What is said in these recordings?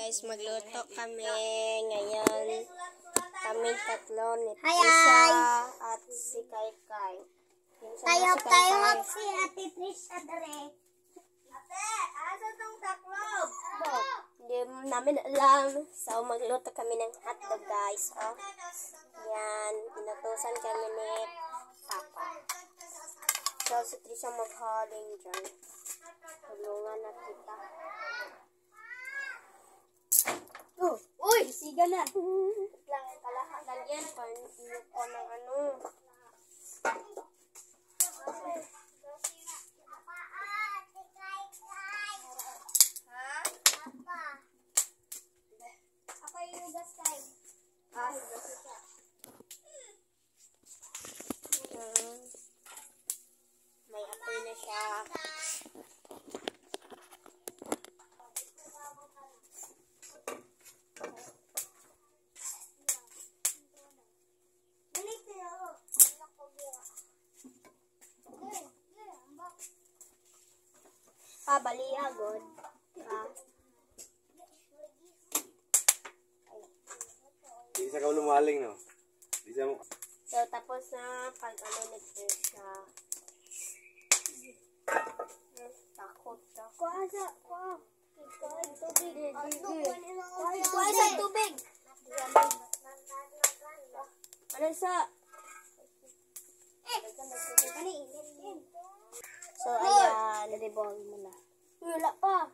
Guys, magluto kami ngayon. Kaming tatlo ni Trisha at si Kaikai. Tayo si Ate Trisha dere. Ate, asa tong taklob? Hindi namin alam. So, magluto kami ng hotdog, guys. Oh. Yan. Pinutusan kami ni Papa. So, si Trisha maghaling dyan. Tulungan na kita. Oh, uy, siga na. Lang kalahanan yan. Panyo ko ng ano. May apoy na siya. Pabaliagod. Hindi siya ka lumaling, no? Hindi siya mo. So, tapos na pag-ano nito siya. Takot na. Kuha sa tubig. Kuha sa tubig! Ano sa? So, ayan. Nalibog mo na. Wala pa.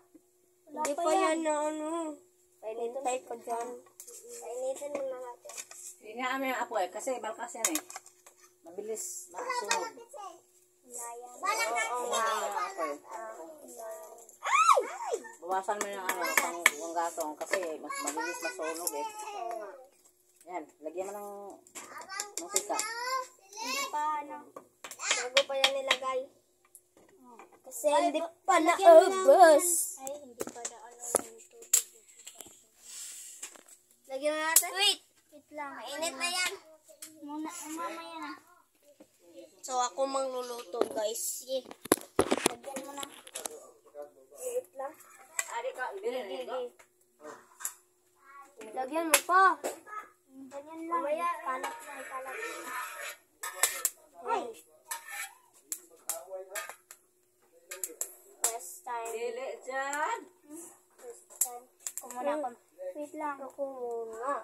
Hindi pa yan na ano. Painintay ko dyan. Painitin mo na natin. Hindi nga kami ang apoy kasi balkas yan eh. Mabilis masunog. Oo nga ang apoy. Bawasan mo yung ano, pang gatong kasi mas mabilis masunog eh. Yan, lagyan mo ng sika. Hindi pa ano. Bago pa yan nilagay. Kasi hindi pa naubos. Ay, hindi pa na ano ng tubig. Lagyan na natin. Wait lang. Mainit na yan. Mamaya na. So, ako mangluluto, guys. Sige. Lagyan mo na. Wait lang. Ari ka, hindi rin ito. Lagyan mo pa. Ganyan lang. Mamaya. Kalat lang, kalat. Ay. First time. Dili dyan. First time. Kumuna ko. Wait lang. Ako muna.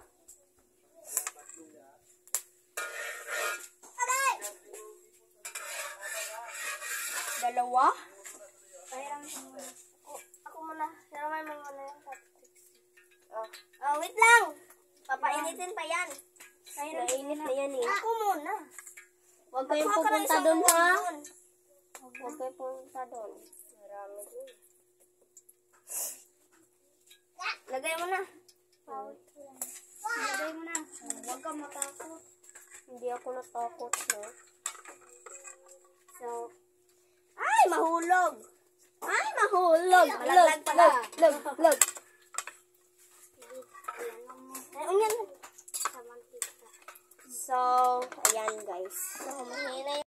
Dalawa? Ako muna. Naramay mo muna yung wait lang. Papainitin pa yan. Nainit na yan eh. Ako muna. Huwag kayong pupunta doon ha. Huwag kayong pupunta doon. Marami doon. Lagay mo na. Lagay mo na. Huwag kang matakot. Hindi ako natakot, no? So, ay, mahulog! Ay, mahulog! Malaglag pala. Lag. So, ayan guys. So, mahina